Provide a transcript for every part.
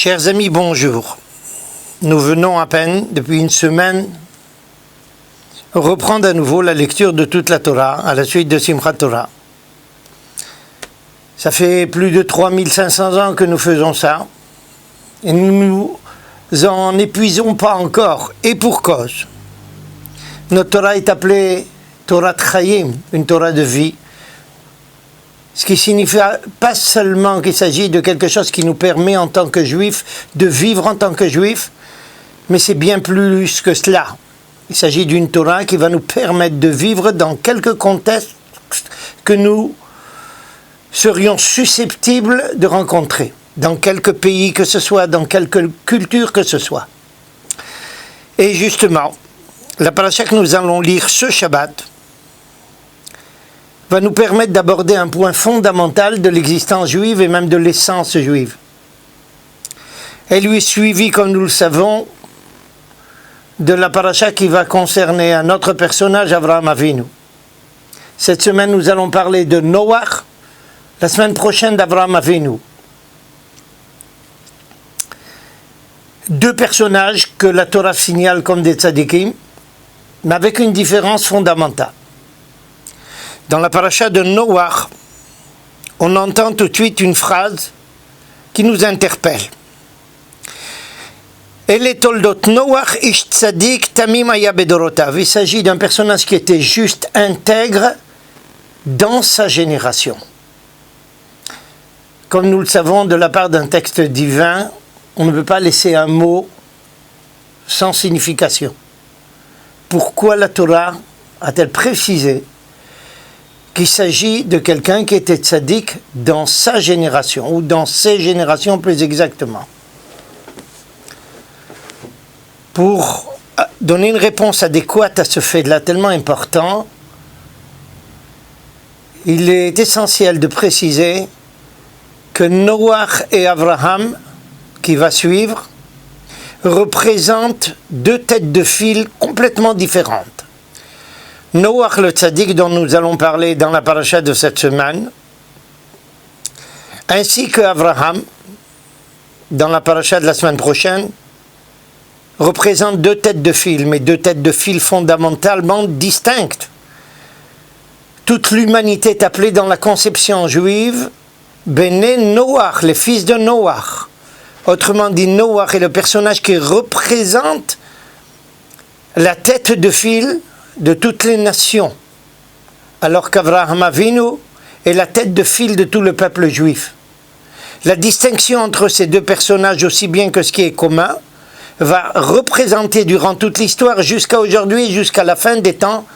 Chers amis, bonjour. Nous venons à peine, depuis une semaine, reprendre à nouveau la lecture de toute la Torah à la suite de Simchat Torah. Ça fait plus de 3500 ans que nous faisons ça et nous en épuisons pas encore, et pour cause. Notre Torah est appelée Torah Chayim, une Torah de vie, ce qui signifie pas seulement qu'il s'agit de quelque chose qui nous permet en tant que juifs de vivre en tant que juifs, mais c'est bien plus que cela. Il s'agit d'une Torah qui va nous permettre de vivre dans quelques contextes que nous serions susceptibles de rencontrer, dans quelques pays que ce soit, dans quelques cultures que ce soit. Et justement, la paracha que nous allons lire ce Shabbat va nous permettre d'aborder un point fondamental de l'existence juive et même de l'essence juive. Elle lui est suivie, comme nous le savons, de la paracha qui va concerner un autre personnage, Avraham Avinu. Cette semaine, nous allons parler de Noach, la semaine prochaine d'Avraham Avinu. Deux personnages que la Torah signale comme des tzadikim, mais avec une différence fondamentale. Dans la paracha de Noach, on entend tout de suite une phrase qui nous interpelle. Il s'agit d'un personnage qui était juste intègre dans sa génération. Comme nous le savons, de la part d'un texte divin, on ne peut pas laisser un mot sans signification. Pourquoi la Torah a-t-elle précisé qu'il s'agit de quelqu'un qui était tzaddik dans sa génération, ou dans ses générations plus exactement? Pour donner une réponse adéquate à ce fait-là tellement important, il est essentiel de préciser que Noach et Abraham, qui va suivre, représentent deux têtes de fil complètement différentes. Noach le tzaddik dont nous allons parler dans la paracha de cette semaine, ainsi que Abraham, dans la paracha de la semaine prochaine, représentent deux têtes de fil, mais deux têtes de fil fondamentalement distinctes. Toute l'humanité est appelée dans la conception juive Béné Noach, les fils de Noach. Autrement dit, Noach est le personnage qui représente la tête de fil de toutes les nations, alors qu'Avraham Avinu est la tête de fil de tout le peuple juif. La distinction entre ces deux personnages, aussi bien que ce qui est commun, va représenter durant toute l'histoire, jusqu'à aujourd'hui, jusqu'à la fin des temps,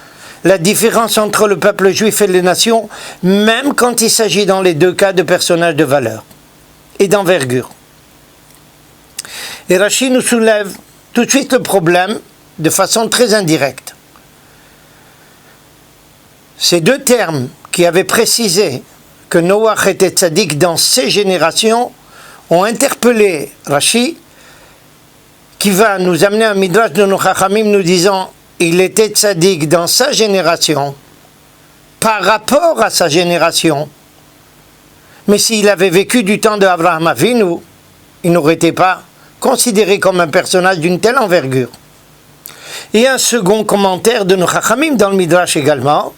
la différence entre le peuple juif et les nations, même quand il s'agit dans les deux cas de personnages de valeur et d'envergure. Et Rashi nous soulève tout de suite le problème de façon très indirecte. Ces deux termes qui avaient précisé que Noach était tzaddik dans ses générations ont interpellé Rashi, qui va nous amener un midrash de nos chachamim nous disant il était tzaddik dans sa génération par rapport à sa génération. Mais s'il avait vécu du temps de Avraham Avinu, il n'aurait été pas considéré comme un personnage d'une telle envergure. Et un second commentaire de nos chachamim dans le midrash également.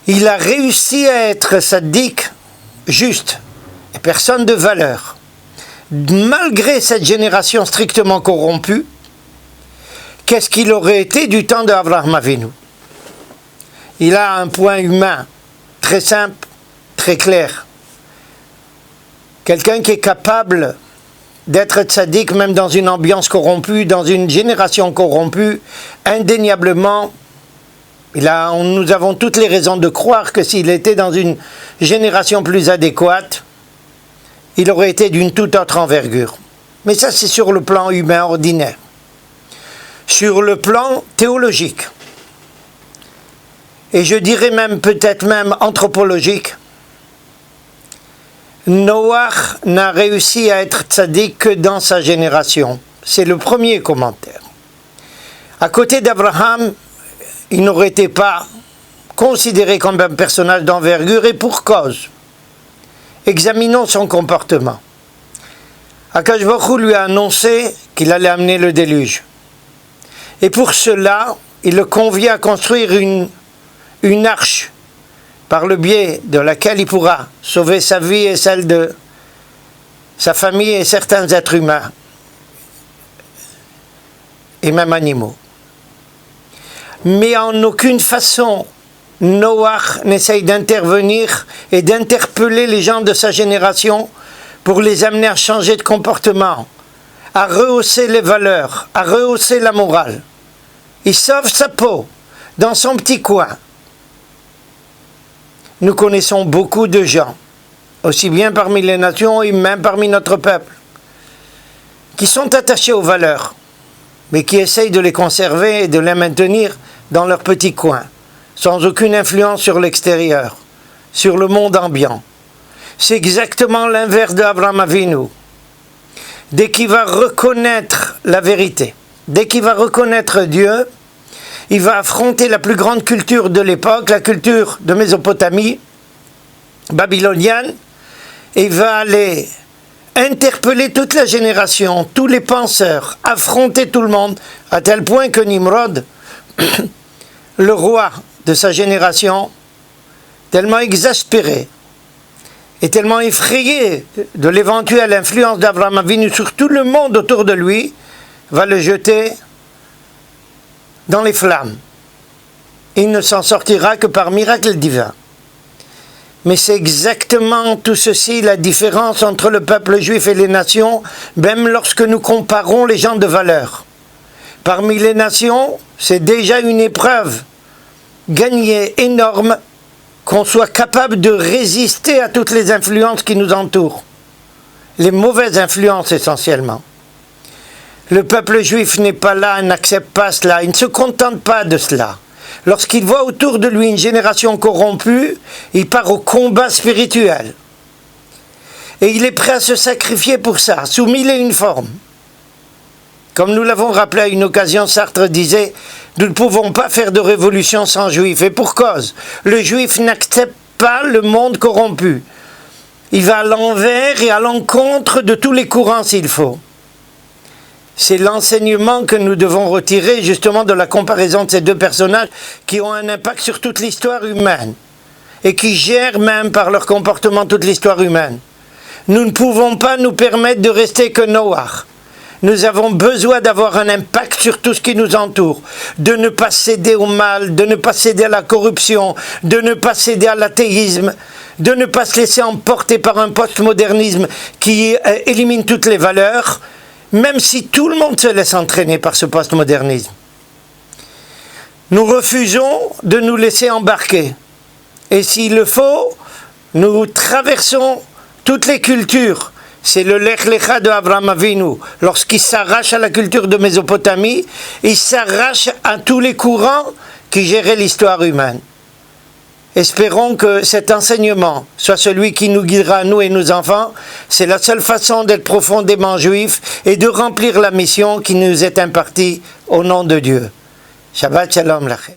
Il a réussi à être tzaddik juste et personne de valeur, malgré cette génération strictement corrompue. Qu'est-ce qu'il aurait été du temps d'Avraham Avinu? Il a un point humain très simple, très clair. Quelqu'un qui est capable d'être tzaddik même dans une ambiance corrompue, dans une génération corrompue, indéniablement, nous avons toutes les raisons de croire que s'il était dans une génération plus adéquate, il aurait été d'une toute autre envergure. Mais ça, c'est sur le plan humain ordinaire. Sur le plan théologique, et je dirais même peut-être même anthropologique, Noach n'a réussi à être tzaddik que dans sa génération. C'est le premier commentaire. À côté d'Abraham, il n'aurait été pas considéré comme un personnage d'envergure, et pour cause. Examinons son comportement. Akadosh Baruch Hu lui a annoncé qu'il allait amener le déluge. Et pour cela, il le convient à construire une arche par le biais de laquelle il pourra sauver sa vie et celle de sa famille et certains êtres humains et même animaux. Mais en aucune façon, Noach n'essaye d'intervenir et d'interpeller les gens de sa génération pour les amener à changer de comportement, à rehausser les valeurs, à rehausser la morale. Il sauve sa peau dans son petit coin. Nous connaissons beaucoup de gens, aussi bien parmi les nations et même parmi notre peuple, qui sont attachés aux valeurs, mais qui essayent de les conserver et de les maintenir dans leur petit coin, sans aucune influence sur l'extérieur, sur le monde ambiant. C'est exactement l'inverse d'Abraham Avinu. Dès qu'il va reconnaître la vérité, dès qu'il va reconnaître Dieu, il va affronter la plus grande culture de l'époque, la culture de Mésopotamie, babylonienne, et il va aller interpeller toute la génération, tous les penseurs, affronter tout le monde, à tel point que Nimrod, le roi de sa génération, tellement exaspéré et tellement effrayé de l'éventuelle influence d'Abraham Avinu sur tout le monde autour de lui, va le jeter dans les flammes. Il ne s'en sortira que par miracle divin. Mais c'est exactement tout ceci la différence entre le peuple juif et les nations, même lorsque nous comparons les gens de valeur. Parmi les nations, c'est déjà une épreuve gagnée énorme qu'on soit capable de résister à toutes les influences qui nous entourent. Les mauvaises influences essentiellement. Le peuple juif n'est pas là, n'accepte pas cela, il ne se contente pas de cela. Lorsqu'il voit autour de lui une génération corrompue, il part au combat spirituel. Et il est prêt à se sacrifier pour ça, sous mille et une formes. Comme nous l'avons rappelé à une occasion, Sartre disait « Nous ne pouvons pas faire de révolution sans juif. » Et pour cause, le juif n'accepte pas le monde corrompu. Il va à l'envers et à l'encontre de tous les courants s'il faut. C'est l'enseignement que nous devons retirer justement de la comparaison de ces deux personnages qui ont un impact sur toute l'histoire humaine et qui gèrent même par leur comportement toute l'histoire humaine. Nous ne pouvons pas nous permettre de rester que Noach. Nous avons besoin d'avoir un impact sur tout ce qui nous entoure, de ne pas céder au mal, de ne pas céder à la corruption, de ne pas céder à l'athéisme, de ne pas se laisser emporter par un postmodernisme qui élimine toutes les valeurs, même si tout le monde se laisse entraîner par ce postmodernisme. Nous refusons de nous laisser embarquer. Et s'il le faut, nous traversons toutes les cultures. C'est le Lech Lecha de Abraham Avinu. Lorsqu'il s'arrache à la culture de Mésopotamie, il s'arrache à tous les courants qui géraient l'histoire humaine. Espérons que cet enseignement soit celui qui nous guidera, nous et nos enfants. C'est la seule façon d'être profondément juif et de remplir la mission qui nous est impartie au nom de Dieu. Shabbat Shalom Lachem.